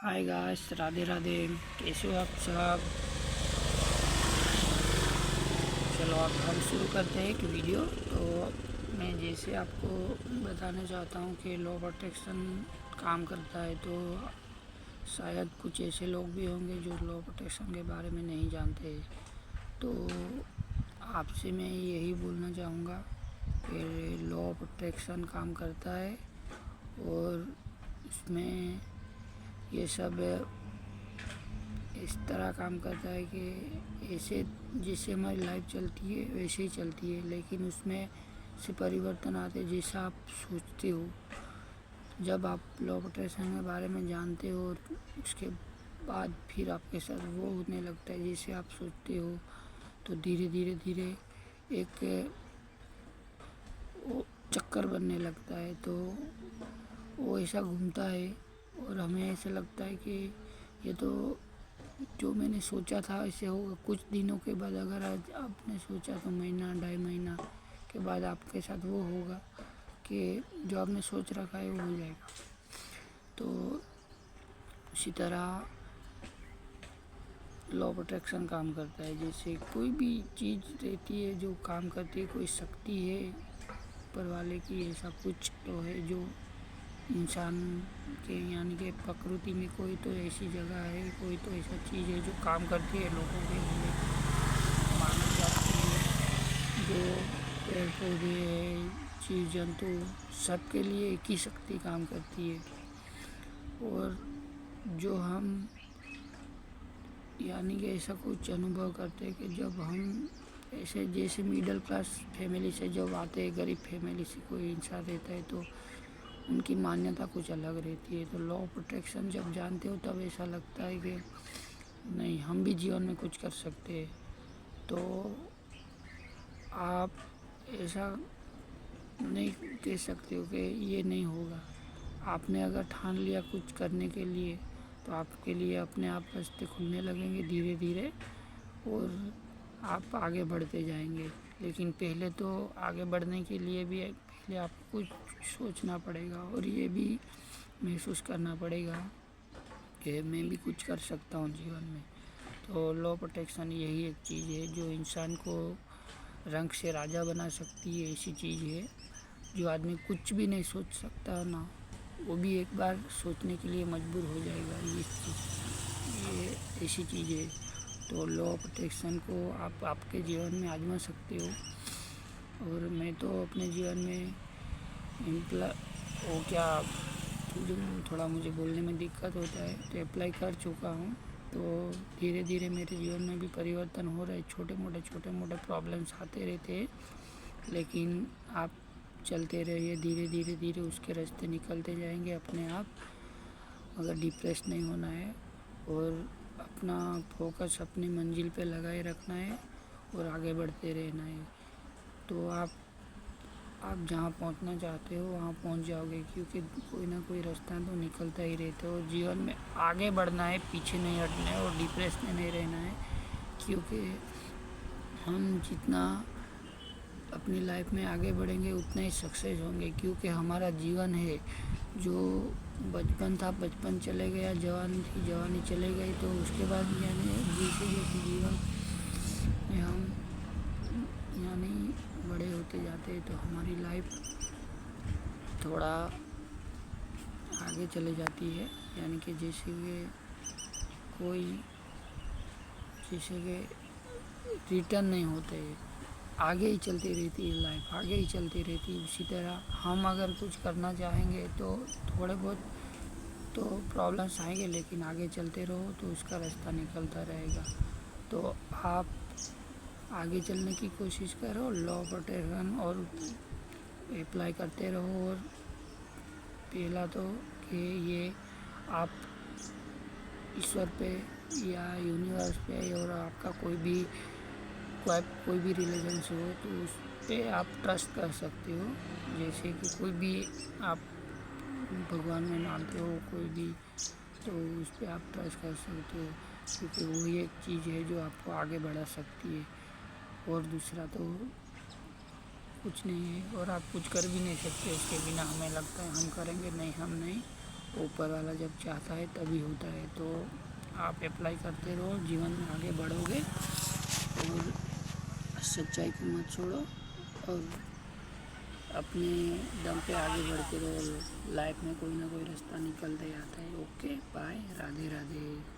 Hi guys, Radhe Radhe. कैसे हो आप सब? चलो अब हम शुरू करते हैं एक वीडियो। तो मैं जैसे आपको बताना चाहता हूँ कि लॉ प्रोटेक्शन काम करता है, तो शायद कुछ ऐसे लोग भी होंगे जो लॉ प्रोटेक्शन के बारे में नहीं जानते। तो आपसे मैं यही बोलना चाहूँगा कि लॉ प्रोटेक्शन काम करता है और उसमें ये सब इस तरह काम करता है कि ऐसे जैसे हमारी लाइफ चलती है वैसे ही चलती है, लेकिन उसमें से परिवर्तन आते हैं जैसा आप सोचते हो। जब आप लॉ प्रोटेक्शन के बारे में जानते हो और उसके बाद फिर आपके साथ वो होने लगता है जैसे आप सोचते हो, तो धीरे धीरे धीरे एक वो चक्कर बनने लगता है। तो वो ऐसा घूमता है और हमें ऐसा लगता है कि ये तो जो मैंने सोचा था ऐसे होगा। कुछ दिनों के बाद अगर आज आपने सोचा तो महीना 2.5 महीना के बाद आपके साथ वो होगा कि जो आपने सोच रखा है वो हो जाएगा। तो उसी तरह लॉ प्रोटेक्शन काम करता है। जैसे कोई भी चीज़ रहती है जो काम करती है, कोई शक्ति है ऊपर वाले की, ऐसा कुछ तो है जो इंसान के यानी कि प्रकृति में कोई तो ऐसी जगह है, कोई तो ऐसा चीज़ है जो काम करती है लोगों के लिए, मानव जाति है, जो पेड़ पौधे है, जीव जंतु, सबके लिए एक ही शक्ति काम करती है। और जो हम यानी कि ऐसा कुछ अनुभव करते हैं कि जब हम ऐसे जैसे मिडिल क्लास फैमिली से जब आते हैं, गरीब फैमिली से कोई इंसान रहता है, तो उनकी मान्यता कुछ अलग रहती है। तो लॉ प्रोटेक्शन जब जानते हो तब ऐसा लगता है कि नहीं, हम भी जीवन में कुछ कर सकते हैं। तो आप ऐसा नहीं कह सकते हो कि ये नहीं होगा। आपने अगर ठान लिया कुछ करने के लिए, तो आपके लिए अपने आप रास्ते खुलने लगेंगे धीरे धीरे और आप आगे बढ़ते जाएंगे। लेकिन पहले तो आगे बढ़ने के लिए भी पहले आपको कुछ सोचना पड़ेगा और ये भी महसूस करना पड़ेगा कि मैं भी कुछ कर सकता हूँ जीवन में। तो लॉ प्रोटेक्शन यही एक चीज़ है जो इंसान को रंग से राजा बना सकती है। ऐसी चीज़ है जो आदमी कुछ भी नहीं सोच सकता ना, वो भी एक बार सोचने के लिए मजबूर हो जाएगा। ये ऐसी चीज़ है। तो लॉ प्रोटेक्शन को आप आपके जीवन में आजमा सकते हो। और मैं तो अपने जीवन में वो क्या जो थोड़ा मुझे बोलने में दिक्कत होता है तो अप्लाई कर चुका हूँ। तो धीरे धीरे मेरे जीवन में भी परिवर्तन हो रहे। छोटे मोटे प्रॉब्लम्स आते रहते हैं, लेकिन आप चलते रहिए, धीरे धीरे धीरे उसके रास्ते निकलते जाएंगे अपने आप। अगर डिप्रेस नहीं होना है और अपना फोकस अपनी मंजिल पे लगाए रखना है और आगे बढ़ते रहना है, तो आप जहाँ पहुँचना चाहते हो वहाँ पहुँच जाओगे, क्योंकि कोई ना कोई रास्ता तो निकलता ही रहता है। और जीवन में आगे बढ़ना है, पीछे नहीं हटना है और डिप्रेस में नहीं रहना है, क्योंकि हम जितना अपनी लाइफ में आगे बढ़ेंगे उतना ही सक्सेस होंगे। क्योंकि हमारा जीवन है, जो बचपन था बचपन चले गया, जवानी थी जवानी चले गई, तो उसके बाद यानी जैसे जैसे जीवन में हम यानी बड़े होते जाते हैं तो हमारी लाइफ थोड़ा आगे चले जाती है। यानी कि जैसे कि रिटर्न नहीं होते, आगे ही चलती रहती है लाइफ, आगे ही चलती रहती है। उसी तरह हम अगर कुछ करना चाहेंगे तो थोड़े बहुत तो प्रॉब्लम्स आएंगे, लेकिन आगे चलते रहो तो उसका रास्ता निकलता रहेगा। तो आप आगे चलने की कोशिश करो, लॉ प्रोटेक्शन और अप्लाई करते रहो। और पहला तो कि ये आप ईश्वर पे या यूनिवर्स पे और आपका कोई भी रिलीजन से हो तो उस पर आप ट्रस्ट कर सकते हो। जैसे कि कोई भी आप भगवान में मानते हो कोई भी, तो उस पर आप ट्रस्ट कर सकते हो, क्योंकि वही एक चीज़ है जो आपको आगे बढ़ा सकती है। और दूसरा तो कुछ नहीं है और आप कुछ कर भी नहीं सकते उसके बिना। हमें लगता है हम करेंगे, नहीं, हम नहीं, ऊपर वाला जब चाहता है तभी होता है। तो आप अप्लाई करते रहो, जीवन में आगे बढ़ोगे और सच्चाई को मत छोड़ो और अपने दम पे आगे बढ़ते रहो। लाइफ में कोई ना कोई रास्ता निकलते आता है। Okay bye, Radhe Radhe.